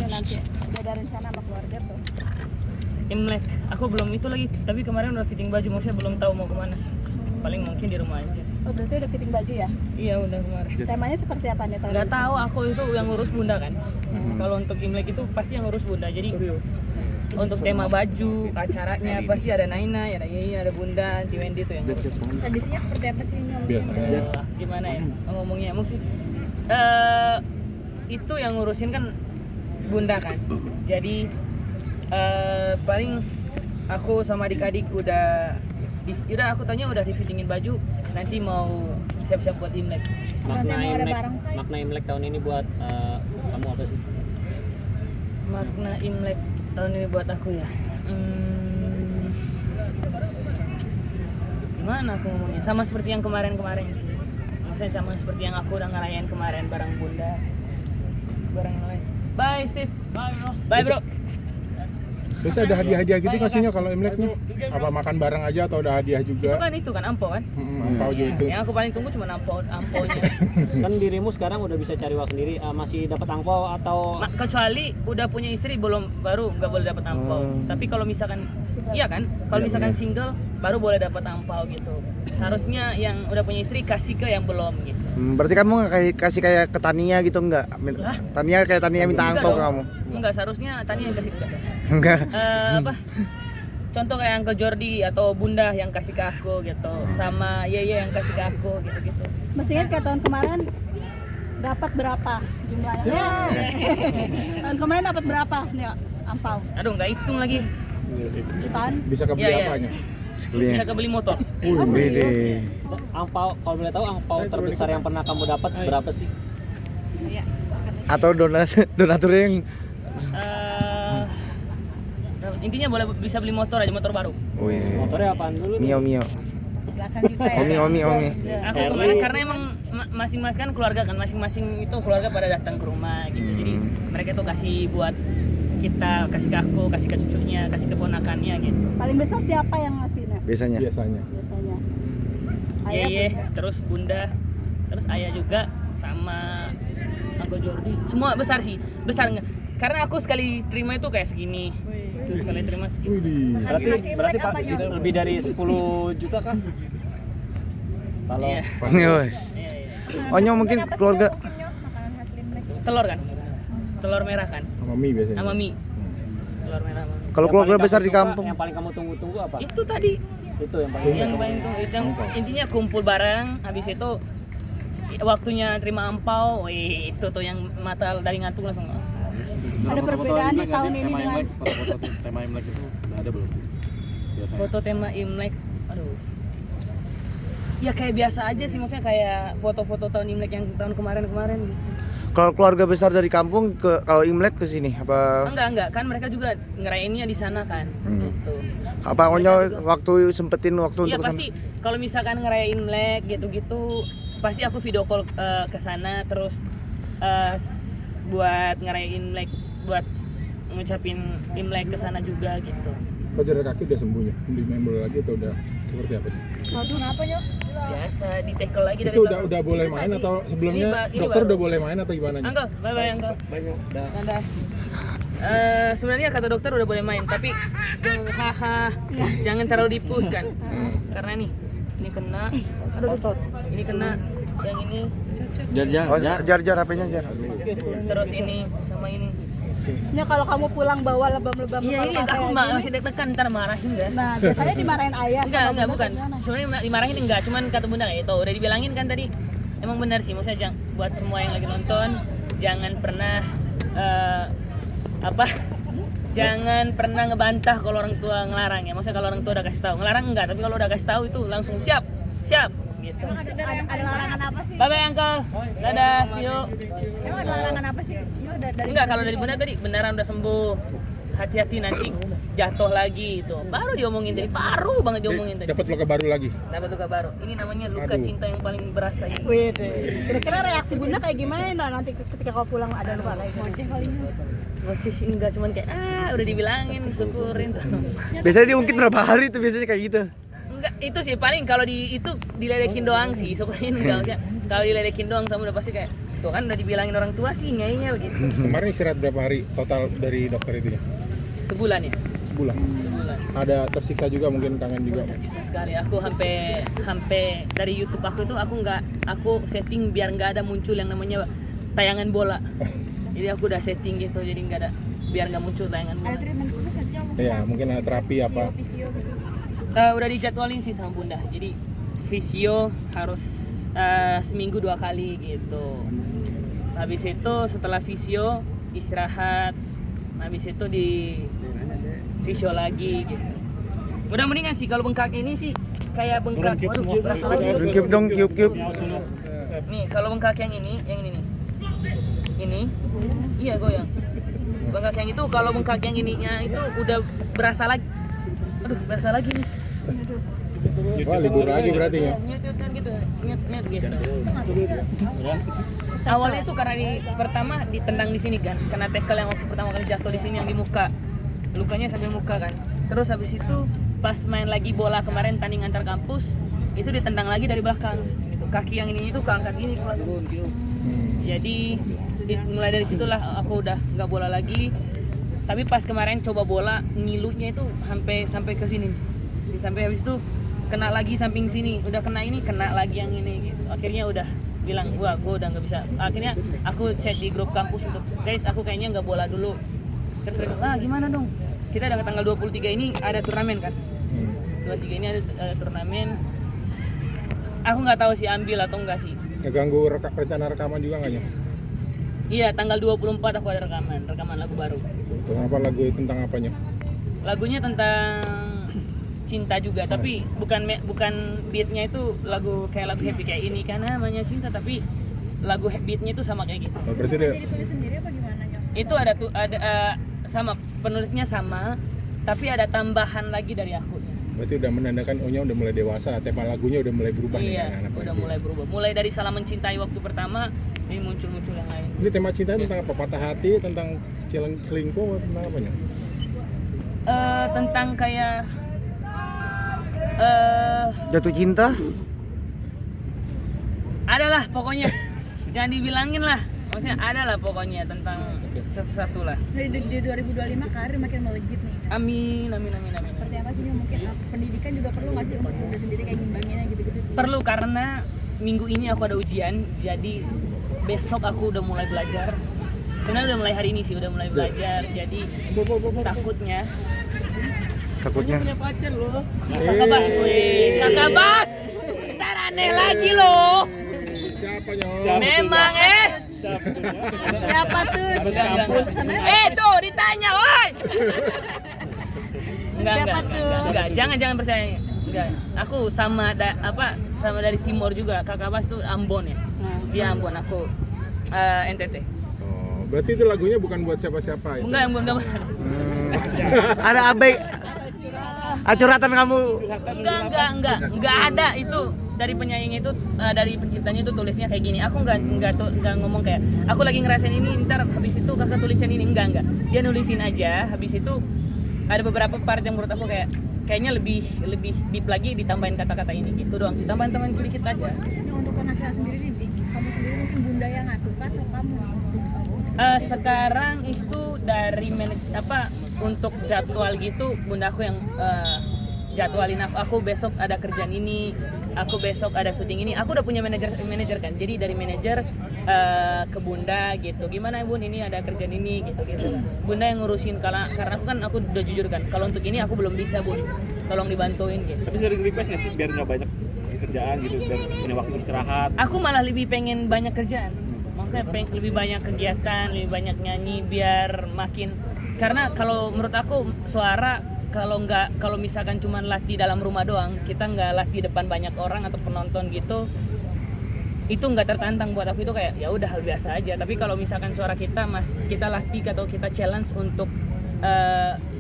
nanti? Udah ada rencana sama keluarga tuh? Imlek, aku belum itu lagi. Tapi kemarin udah fitting baju, maksudnya belum tahu mau kemana. Paling mungkin di rumah aja. Oh berarti udah fitting baju ya? Iya udah kemarin. Temanya seperti apa nih tahun Nggak ini? tahu, aku itu yang ngurus bunda kan. Kalau untuk Imlek itu pasti yang ngurus bunda. Jadi untuk tema baju, acaranya pasti ada Naina, ada Yeye, ada Bunda, Anti Wendy itu yang ngurus. Tradisinya seperti apa sih Nyom? Gimana ya ngomongnya mungkin itu yang ngurusin kan bunda kan, jadi paling aku sama adik-adik udah aku tanya udah di fittingin baju, nanti mau siap-siap buat Imlek. Makna Imlek tahun ini buat kamu apa sih? Makna Imlek tahun ini buat aku ya, gimana aku ngomongnya, sama seperti yang kemarin-kemarin sih. Maksudnya sama seperti yang aku udah ngerayain kemarin bareng bunda, bareng yang lain. Bye Steve, bye bro. Biasa ada hadiah-hadiah gitu kasihnya kalau Imleknya? Apa makan bareng aja atau ada hadiah juga? Itu kan ampau kan. Ampau juga itu. Yang aku paling tunggu cuma ampaunya. Kan dirimu sekarang udah bisa cari uang sendiri, masih dapat angpau atau Kecuali udah punya istri baru nggak boleh dapat ampau. Tapi kalau misalkan iya kan, kalau misalkan single baru boleh dapat ampau gitu. Seharusnya yang udah punya istri kasih ke yang belum gitu. Berarti kamu nggak kasih kayak ke Tania gitu enggak? Tania kayak Tania minta angpau ke kamu? Enggak, seharusnya Tania yang kasih ke Enggak. apa? Contoh kayak Uncle Jordi atau Bunda yang kasih ke aku gitu, sama Yeye yang kasih ke aku gitu-gitu. Masih ingat kayak tahun kemarin dapat berapa jumlahnya? Tahun kemarin dapat berapa nih ampau? Aduh, nggak hitung lagi. Jutaan? Bisa kebeli Iya. apanya? Bisa kebeli motor. Wih, angpau? Kalau boleh tahu angpau terbesar yang pernah kamu dapat berapa sih? atau donatur yang Intinya bisa beli motor aja, motor baru. Motornya apaan dulu? Mio. Belasan juta ya? Omi. Aku kemarin karena emang masing-masing kan keluarga kan, masing-masing itu keluarga pada datang ke rumah gitu. Jadi mereka tuh kasih buat kita, kasih ke aku, kasih ke cucunya, kasih ke ponakannya gitu. Paling besar siapa yang ngasihnya? biasanya. Biasanya. Iya, terus Bunda, terus Ayah juga, sama Uncle Jordi. Semua besar sih, besar nggak? Karena aku sekali terima itu kayak segini. Terus sekali terima segini. Berarti Pak lebih dari 10 juta kan? Kalau Iya. Iya. Oh Nyom mungkin keluarga. Telur kan? Telur merah kan? Sama mie biasanya. Sama mie. Telur merah sama mie. Kalau yang keluarga paling besar kamu di suka, kampung. yang paling kamu tunggu-tunggu apa? Itu tadi Itu yang paling yang paling tuh intinya kumpul bareng, habis itu waktunya terima ampau, itu tuh yang mata dari ngantuk langsung. Ada perbedaan di tahun ini dengan Tema Imlek itu udah ada belum? Biasanya. Foto tema Imlek, aduh. Ya kayak biasa aja sih, maksudnya kayak foto-foto tahun Imlek yang tahun kemarin-kemarin gitu. Kalau keluarga besar dari kampung kalau Imlek ke sini apa? Enggak, kan mereka juga ngerayainnya di sana kan. Gitu. Apa Onyo waktu sempetin waktu Iya untuk kesana? pasti kalau misalkan ngerayain Imlek gitu-gitu pasti aku video call ke sana terus buat ngerayain Imlek, buat ngucapin Imlek ke sana juga gitu. Kok jarak kaki udah sembuh ya? Di main bola lagi atau udah seperti apa sih? waduh kenapa Nyok? Biasa di tackle lagi dari Itu belakang. udah boleh main atau sebelumnya Ini dokter baru. udah boleh main atau gimana? Uncle, bye Uncle. Dadah. Sebenarnya kata dokter udah boleh main, tapi jangan terlalu dipus kan. Karena nih, ini kena, otot, ini kena, yang ini, Oh, jar HP-nya jar. terus ini sama ini. Nya kalau kamu pulang bawa lebam-lebam Iya ini luka-luka aku kayak masih deg-degan ntar marahin kan. Nah, biasanya dimarahin ayah. Enggak sama bunda bukan. gimana? Sebenarnya dimarahin enggak, cuman kata bunda kayak itu udah dibilangin kan tadi. Emang benar sih, maksudnya buat semua yang lagi nonton jangan pernah jangan pernah ngebantah kalau orang tua ngelarang ya. Maksudnya kalau orang tua udah kasih tahu, ngelarang enggak, tapi kalau udah kasih tahu itu langsung siap gitu. Ada larangan apa sih? Bye Uncle. Dadah, see you. Emang ada larangan apa sih? Iya dari Enggak, kalau dari bunda tadi beneran udah sembuh. Hati-hati nanti jatuh lagi itu. Baru diomongin tadi, baru banget diomongin tadi. Dapat luka baru lagi. Dapat luka baru. Ini namanya luka cinta yang paling berasa ini. Wih, kira-kira reaksi bunda kayak gimana nanti ketika kau pulang ada luka kayak gitu? Ngocis ini enggak cuman kayak udah dibilangin, syukurin tuh. Biasanya diungkit berapa hari tuh biasanya kayak gitu. Enggak, itu sih paling kalau itu diledekin doang sih, syukurin enggak usah. Kalau diledekin doang sama udah pasti kayak Tuh kan udah dibilangin orang tua sih ngeyel gitu. Kemarin istirahat berapa hari total dari dokter itu ya? Sebulan ya. Sebulan. Ada tersiksa juga, mungkin kangen juga. Bisa sekali. Aku sampai dari YouTube aku itu aku setting biar nggak ada muncul yang namanya tayangan bola. Jadi aku udah setting gitu, jadi nggak ada, biar nggak muncul tayangan bola. Ada treatment khusus nggak sih, Om? Iya, mungkin ada terapi apa? Fisio gitu. Udah dijadwalin sih sama bunda. Jadi visio harus seminggu 2 kali gitu. Habis itu setelah visio istirahat. Habis itu di visio lagi gitu. Udah mendingan sih kalau bengkak ini sih kayak bengkak. Waduh, berasa lagi. Kiup dong, kiup. Nih kalau bengkak yang ini nih. Ini, iya goyang. Bengkak yang itu kalau bengkak yang ininya itu udah berasa lagi. Aduh, berasa lagi nih. Wah, libur lagi berarti ya. Nyet kan gitu, nyet gitu. Awalnya itu karena pertama ditendang di sini kan, kena tackle yang waktu pertama kali jatuh di sini yang di muka. Lukanya sampai muka kan. Terus habis itu pas main lagi bola kemarin tanding antar kampus, itu ditendang lagi dari belakang gitu. Kaki yang ini itu keangkat gini kelas. Jadi mulai dari situlah aku udah nggak bola lagi. Tapi pas kemarin coba bola, ngilunya itu sampai ke sini. Sampai habis itu kena lagi samping sini, udah kena ini, kena lagi yang ini gitu. Akhirnya udah bilang, wah gue udah nggak bisa. Akhirnya aku chat di grup kampus untuk, guys aku kayaknya nggak bola dulu. Terus mereka, gimana dong? Kita udah tanggal 23 ini ada turnamen kan? 23 ini ada turnamen. Aku nggak tahu sih ambil atau enggak sih. Ngeganggu rencana rekaman juga nggak ya? Iya, tanggal 24 aku ada rekaman lagu baru. Kenapa lagu tentang apanya? Lagunya tentang cinta juga, tapi bukan beatnya itu lagu happy kayak ini kan namanya cinta, tapi lagu beatnya itu sama kayak gitu. Oh, berarti dia Ditulis sendiri apa gimana, Nyok? Itu ada sama penulisnya sama, tapi ada tambahan lagi dari aku. berarti udah menandakan Onya udah mulai dewasa, tema lagunya udah mulai berubah nih Iya, kan, anak-anak udah itu. mulai berubah. Mulai dari salah mencintai waktu pertama, ini muncul-muncul yang lain. Ini tema cinta tentang apa? Patah hati, tentang selingkuh, tentang apa nya? Tentang kayak Jatuh cinta? adalah pokoknya jangan dibilangin lah, maksudnya adalah pokoknya tentang satu-satu lah. Di 2025 karir makin melejit nih. Amin. Seperti apa sih, Nyok? Mungkin pendidikan juga perlu nggak sih untuk diri sendiri kayak ngimbanginnya gitu-gitu? Perlu, karena minggu ini aku ada ujian, jadi besok aku udah mulai belajar. Sebenarnya udah mulai hari ini sih udah mulai belajar, jadi takutnya. Kakak Bas, weh, Kakak Bas, ntar aneh lagi loh. Siapa Nyo? Memang Siapa tuh? tuh ditanya, woi. Siapa tuh? Enggak, jangan percaya. Enggak, aku sama sama dari timur juga. Kakak Bas tuh Ambon ya. Dia Ambon, aku NTT. Oh, berarti itu lagunya bukan buat siapa-siapa ya? Enggak. Ada abe. Curhatan kamu. Enggak ada itu dari penyanyi itu, dari penciptanya itu tulisnya kayak gini. Aku enggak ngomong kayak aku lagi ngerasain ini, ntar habis itu kakak tulisin ini, enggak. Dia nulisin aja, habis itu ada beberapa part yang menurut aku kayaknya lebih deep lagi, ditambahin kata-kata ini gitu doang sih, tambahin sedikit aja. Ini untuk penghasilan sendiri nih, kamu sendiri mungkin bunda yang ngatur kan atau kamu? Sekarang itu dari untuk jadwal gitu bunda aku yang jadwalin aku besok ada kerjaan ini, aku besok ada syuting ini. Aku udah punya manajer kan, jadi dari manajer ke bunda gitu, gimana bun ini ada kerjaan ini gitu. Bunda yang ngurusin, karena aku udah jujur kan, kalau untuk ini aku belum bisa bun, tolong dibantuin gitu. Tapi sering request nggak sih biar nggak banyak kerjaan gitu, biar punya waktu istirahat? Aku malah lebih pengen banyak kerjaan, maksudnya lebih banyak kegiatan, lebih banyak nyanyi biar makin, karena kalau menurut aku suara kalau misalkan cuma latih dalam rumah doang, kita nggak latih depan banyak orang atau penonton gitu, itu nggak tertantang buat aku. Itu kayak ya udah hal biasa aja. Tapi kalau misalkan suara kita latih atau kita challenge untuk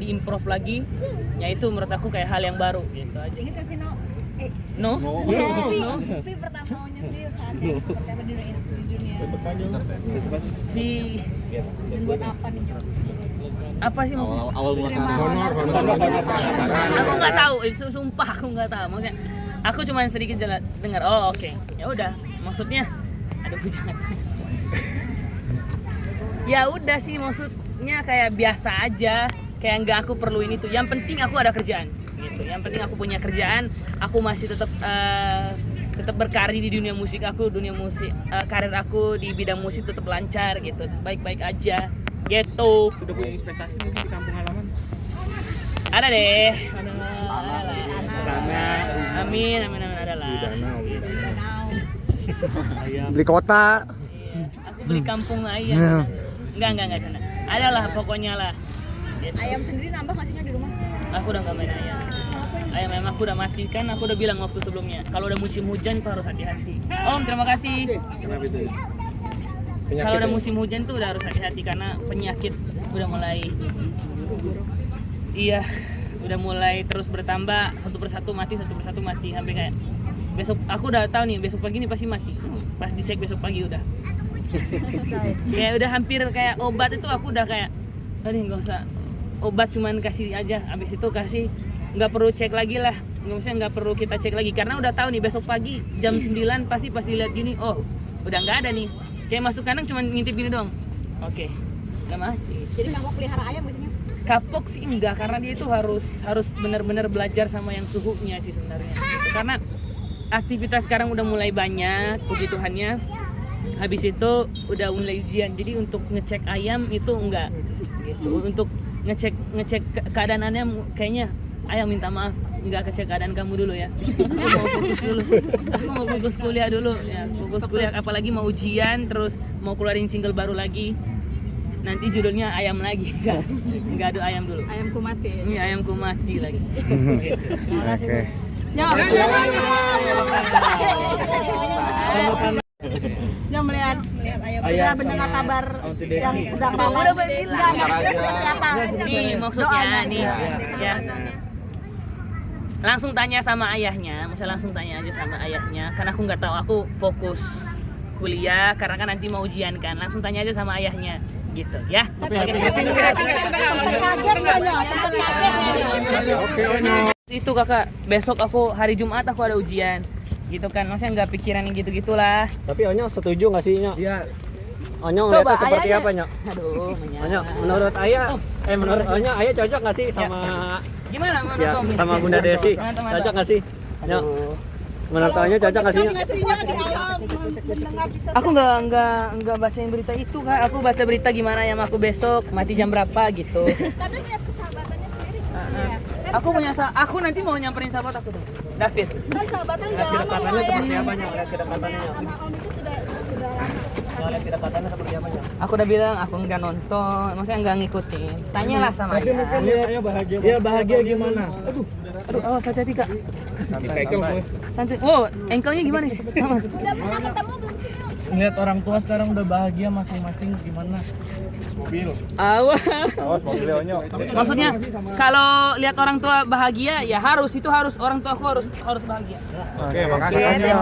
diimprove lagi, ya itu menurut aku kayak hal yang baru gitu aja. Ingat kan sih, No? Vi pertama Onya sendiri saat ini seperti apa di dunia? Dan buat apa nih, Nyok? Apa sih maksudnya? Awal mula Honor. Aku nggak tahu, sumpah aku nggak tahu. Maksudnya aku cuma sedikit dengar. Oh oke. Ya udah. Maksudnya, aduh jangan. Ya udah sih, maksudnya kayak biasa aja, kayak nggak aku perlu ini tuh. Yang penting aku ada kerjaan gitu. Yang penting aku punya kerjaan, aku masih tetap berkarir di dunia musik aku, karir aku di bidang musik tetap lancar gitu, baik-baik aja gitu. Sudah punya investasi mungkin di kampung halaman? Ada deh. Karena Amin, ada lah. Beli kota. Aku beli kampung ayam. Enggak sana. Ada lah pokoknya lah. Gitu. Ayam sendiri nambah masihnya di rumah? Aku udah nggak main ayam. Ayam memang aku udah mati kan, aku udah bilang waktu sebelumnya. Kalau udah musim hujan tuh harus hati-hati. Om, terima kasih. kenapa itu? Kalau udah musim hujan tuh udah harus hati-hati karena penyakit udah mulai. Iya, udah mulai terus bertambah, satu persatu mati sampai kayak besok aku udah tahu nih besok pagi nih pasti mati. Pas dicek besok pagi udah. Kayak udah hampir kayak obat itu aku udah kayak aduh nggak usah obat, cuman kasih aja, habis itu kasih, nggak perlu cek lagi lah, nggak perlu kita cek lagi karena udah tahu nih besok pagi jam 9 pasti dilihat gini, oh udah nggak ada nih, kayak masuk kandang cuman ngintip gini doang, oke, nggak mati. Jadi nggak mau pelihara ayam maksudnya? Kapok sih enggak, karena dia itu harus benar-benar belajar sama yang suhunya sih sebenarnya. Karena aktivitas sekarang udah mulai banyak, puji Tuhannya. Habis itu udah mulai ujian. Jadi untuk ngecek ayam itu enggak gitu. Untuk ngecek keadaan ayam kayaknya ayam minta maaf, enggak kecek keadaan kamu dulu ya. Aku mau fokus dulu. Aku mau fokus kuliah dulu ya. Fokus kuliah, apalagi mau ujian terus mau keluarin single baru lagi. Nanti judulnya ayam lagi, enggak ada ayam dulu. Ayamku mati. Ini ayamku mati lagi. Oke. Ya melihat ayam. Mendengar kabar yang sedang ramai. Udah bilang. Seperti apa? Nih maksudnya nih ya. Langsung tanya sama ayahnya, misalnya langsung tanya aja sama ayahnya, karena aku nggak tahu, aku fokus kuliah karena kan nanti mau ujian kan, langsung tanya aja sama ayahnya gitu ya. Itu kakak, besok aku hari Jumat aku ada ujian gitu kan, maksudnya nggak pikiran yang gitu-gitulah. Tapi Onyo setuju nggak sih Nyo? Iya. Onyo Coba, ngeliatnya seperti ayahnya. apa Nyo? Aduh, Onyo, menurut Ayah, menurut Onyo, Ayah cocok nggak sih sama gimana menurut ya, kamu? sama Bunda Desi? Teman-teman. Cocok nggak sih? Nyo, Aduh. menurut Onyo cocok nggak sih Nyo? Aku nggak bacain berita itu kak, aku baca berita gimana ayam aku besok mati jam berapa gitu. Tapi lihat persahabatannya sendiri. Aku aku nanti mau nyamperin sahabat aku tuh, David. Kan sahabatan udah lama Kedekatannya ya. seperti apa Nyo? Lihat kedekatannya Nyo. Sama Om itu sudah lama. Nyo, lihat kedekatannya seperti apa Nyo? Aku udah bilang aku nggak nonton, maksudnya nggak ngikutin. Tanyalah sama ayah. Dia bahagia gimana? Aduh, awas hati-hati kak. Santai. Oh, engkelnya gimana sih? Sama. Udah pernah ketemu belum sih? Ngeliat orang tua sekarang udah bahagia masing-masing gimana? Awas. Awas mobilnya Onyo. Maksudnya kalau lihat orang tua bahagia ya harus orang tua aku harus bahagia. Oke, makasih Onyo.